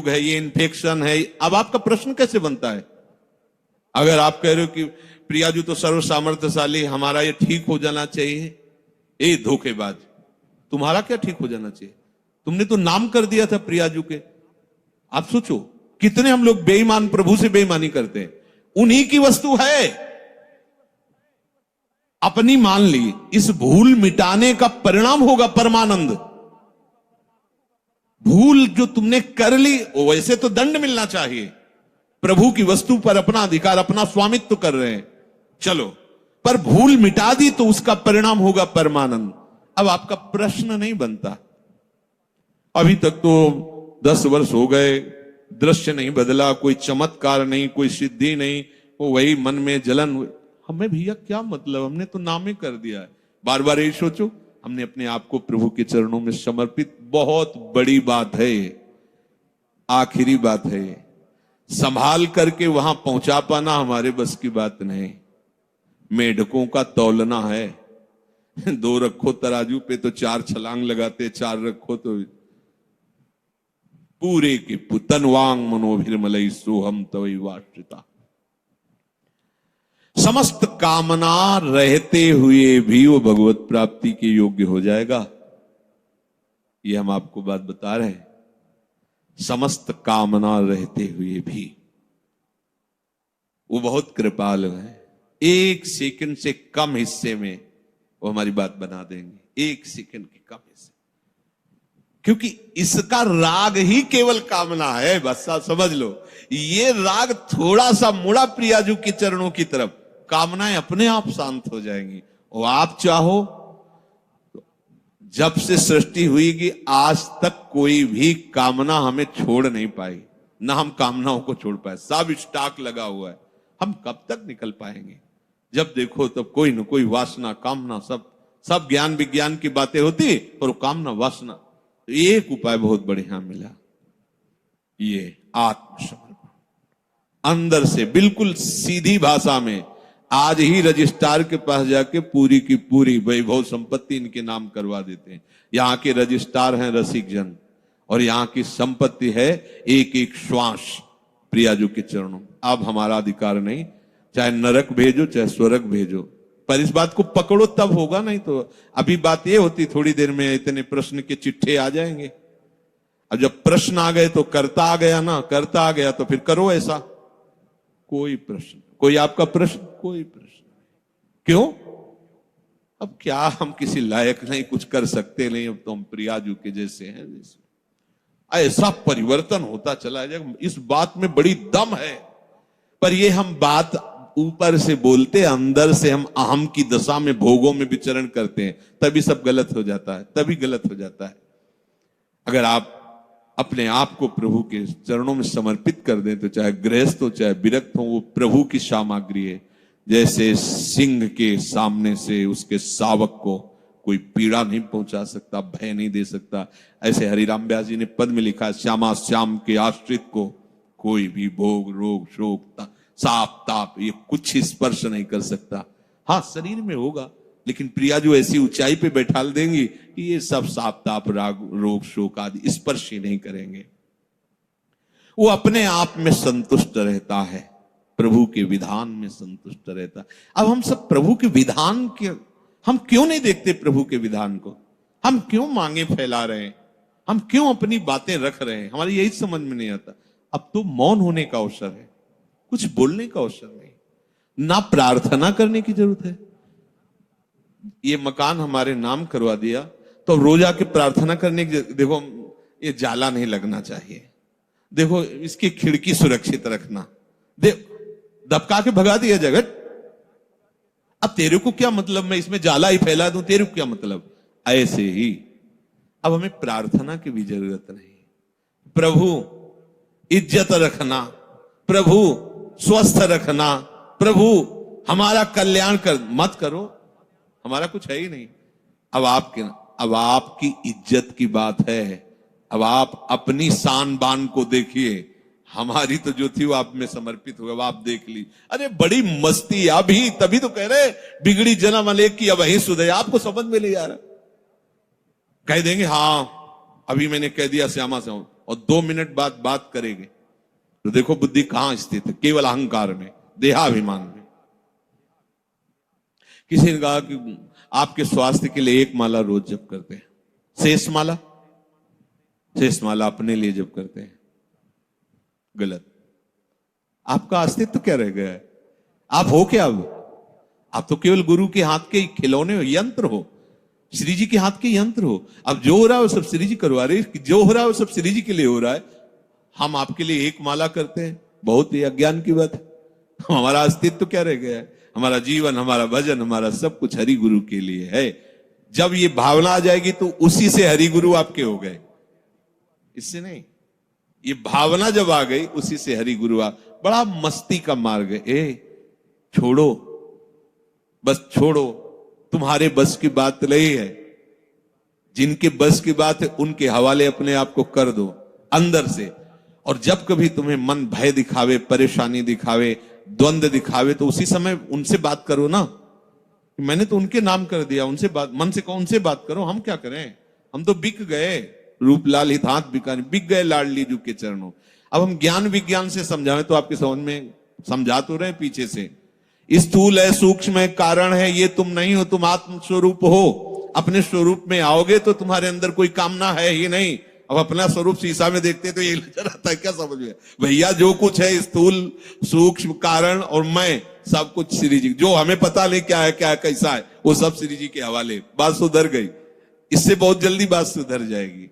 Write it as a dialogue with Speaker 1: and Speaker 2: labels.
Speaker 1: रोग है, ये इन्फेक्शन है। अब आपका प्रश्न कैसे बनता है? अगर आप कह रहे हो कि प्रियाजू तो सर्व सामर्थ्यशाली, हमारा ये ठीक हो जाना चाहिए, ए धोखेबाज, तुम्हारा क्या ठीक हो जाना चाहिए? तुमने तो नाम कर दिया था प्रियाजू के। आप सोचो कितने हम लोग बेईमान, प्रभु से बेईमानी करते हैं। उन्हीं की वस्तु है, अपनी मान ली। इस भूल मिटाने का परिणाम होगा परमानंद। भूल जो तुमने कर ली, वैसे तो दंड मिलना चाहिए। प्रभु की वस्तु पर अपना अधिकार, अपना स्वामित्व कर रहे हैं, चलो, पर भूल मिटा दी तो उसका परिणाम होगा परमानंद। अब आपका प्रश्न नहीं बनता। अभी तक तो 10 वर्ष हो गए, दृश्य नहीं बदला, कोई चमत्कार नहीं, कोई सिद्धि नहीं, वो वही मन में जलन। हमें भैया क्या मतलब, हमने तो नाम ही कर दिया है। बार बार यही सोचो, हमने अपने आप को प्रभु के चरणों में समर्पित, बहुत बड़ी बात है, आखिरी बात है। संभाल करके वहां पहुंचा पाना हमारे बस की बात नहीं। मेढकों का तौलना है, 2 रखो तराजू पे तो 4 छलांग लगाते, 4 रखो तो पूरे के तनवांग मनोभिर्मलई सोहम तवई वाश्रिता। समस्त कामना रहते हुए भी वो भगवत प्राप्ति के योग्य हो जाएगा। ये हम आपको बात बता रहे हैं। समस्त कामना रहते हुए भी वो बहुत कृपालु है। 1 सेकंड से कम हिस्से में वो हमारी बात बना देंगे, 1 सेकंड के कम हिस्से, क्योंकि इसका राग ही केवल कामना है। बस आप समझ लो, ये राग थोड़ा सा मुड़ा प्रियाजू के चरणों की तरफ, कामनाएं अपने आप शांत हो जाएंगी। और आप चाहो, जब से सृष्टि हुई कि आज तक कोई भी कामना हमें छोड़ नहीं पाई, ना हम कामनाओं को छोड़ पाए। सब स्टॉक लगा हुआ है, हम कब तक निकल पाएंगे? जब देखो तब कोई न कोई वासना, कामना, सब ज्ञान विज्ञान की बातें होती, और कामना, वासना। एक उपाय बहुत बढ़िया मिला, ये आत्मसमर्पण। अंदर से बिल्कुल सीधी भाषा में आज ही रजिस्ट्रार के पास जाके पूरी की पूरी वैभव संपत्ति इनके नाम करवा देते हैं। यहाँ के रजिस्ट्रार हैं रसिक जन, और यहाँ की संपत्ति है एक एक श्वास प्रियाजू के चरणों। अब हमारा अधिकार नहीं, चाहे नरक भेजो चाहे स्वर्ग भेजो, पर इस बात को पकड़ो तब होगा, नहीं तो अभी बात ये होती थोड़ी देर में इतने प्रश्न के चिट्ठे आ जाएंगे। अब जब प्रश्न आ गए तो करता आ गया ना, करता आ गया तो फिर करो ऐसा। कोई प्रश्न, कोई आपका प्रश्न, कोई प्रश्न क्यों? अब क्या हम किसी लायक नहीं, कुछ कर सकते नहीं, अब तो हम प्रियाजू के जैसे हैं। ऐसा परिवर्तन होता चला जाएगा, इस बात में बड़ी दम है। पर ये हम बात ऊपर से बोलते, अंदर से हम अहम की दशा में, भोगों में विचरण करते हैं, तभी सब गलत हो जाता है, तभी गलत हो जाता है। अगर आप अपने आप को प्रभु के चरणों में समर्पित कर दें, तो चाहे गृहस्थ हो चाहे विरक्त हो, वो प्रभु की सामग्री है। जैसे सिंह के सामने से उसके शावक को कोई पीड़ा नहीं पहुंचा सकता, भय नहीं दे सकता, ऐसे हरिराम व्यास जी ने पद में लिखा, श्यामा श्याम के आश्रित को कोई भी भोग रोग शोक साप ताप ये कुछ स्पर्श नहीं कर सकता। हाँ, शरीर में होगा, लेकिन प्रियाजू ऐसी ऊंचाई पे बैठाल देंगी कि ये सब साप ताप राग रोग शोक आदि स्पर्श ही नहीं करेंगे। वो अपने आप में संतुष्ट रहता है, प्रभु के विधान में संतुष्ट रहता है। अब हम सब प्रभु के विधान के, हम क्यों नहीं देखते प्रभु के विधान को? हम क्यों मांगे फैला रहे हैं? हम क्यों अपनी बातें रख रहे हैं? हमारी यही समझ में नहीं आता। अब तो मौन होने का अवसर है, कुछ बोलने का अवसर नहीं, ना प्रार्थना करने की जरूरत है। ये मकान हमारे नाम करवा दिया तो रोज आके प्रार्थना करने की, देखो ये जाला नहीं लगना चाहिए, देखो इसकी खिड़की सुरक्षित रखना, दबका के भगा दिया जाएगा। अब तेरे को क्या मतलब, मैं इसमें जाला ही फैला दूं, तेरे को क्या मतलब? ऐसे ही अब हमें प्रार्थना की भी जरूरत नहीं। प्रभु इज्जत रखना, प्रभु स्वस्थ रखना, प्रभु हमारा कल्याण कर मत करो, हमारा कुछ है ही नहीं। अब आपकी इज्जत की बात है, अब आप अपनी शान बान को देखिए। हमारी तो जो थी वो आप में समर्पित हो गया, आप देख ली। अरे बड़ी मस्ती, अभी तभी तो कह रहे बिगड़ी जन्म अलेख की अब वही सुधे। आपको समझ में नहीं आ रहा, कह देंगे हाँ अभी मैंने कह दिया श्यामा से, और 2 मिनट बाद बात करेंगे तो देखो बुद्धि कहां स्थित है, केवल अहंकार में, देहाभिमान में। किसी ने कहा कि आपके स्वास्थ्य के लिए 1 माला रोज जप करते हैं, शेष माला अपने लिए जप करते हैं। गलत। आपका अस्तित्व क्या रह गया है? आप हो क्या? अब आप तो केवल गुरु के हाथ के खिलौने हो, यंत्र हो, श्री जी के हाथ के यंत्र हो। अब जो हो रहा है वो सब श्री जी करवा रहे, जो हो रहा है वो सब श्री जी के लिए हो रहा है। हम आपके लिए 1 माला करते हैं, बहुत ही अज्ञान की बात है। हमारा अस्तित्व क्या रह गया है? हमारा जीवन, हमारा भजन, हमारा सब कुछ हरि गुरु के लिए है। जब ये भावना आ जाएगी तो उसी से हरि गुरु आपके हो गए, इससे नहीं। ये भावना जब आ गई उसी से हरि गुरु आ। बड़ा मस्ती का मार्ग है। छोड़ो, बस छोड़ो, तुम्हारे बस की बात नहीं है। जिनके बस की बात है उनके हवाले अपने आप को कर दो अंदर से। और जब कभी तुम्हें मन भय दिखावे, परेशानी दिखावे, द्वंद्व दिखावे, तो उसी समय उनसे बात करो ना। मैंने तो उनके नाम कर दिया, उनसे बात, मन से कहो उनसे बात करो। हम क्या करें? हम तो बिक गए, रूप लाल हित हाथ बिकाने, बिक गए लाडली जू के चरणों। अब हम ज्ञान विज्ञान से समझाएं तो आपके समझ में समझा तो रहे पीछे से। स्थूल है, सूक्ष्म है, कारण है, ये तुम नहीं हो, तुम आत्म स्वरूप हो। अपने स्वरूप में आओगे तो तुम्हारे अंदर कोई कामना है ही नहीं। अब अपना स्वरूप शीशा में देखते तो ये नजर आता है, क्या समझ में? भैया जो कुछ है स्थूल, सूक्ष्म, कारण और मैं, सब कुछ श्री जी। जो हमें पता नहीं क्या है, क्या है, कैसा है, वो सब श्री जी के हवाले। बात सुधर गई। इससे बहुत जल्दी बात सुधर जाएगी।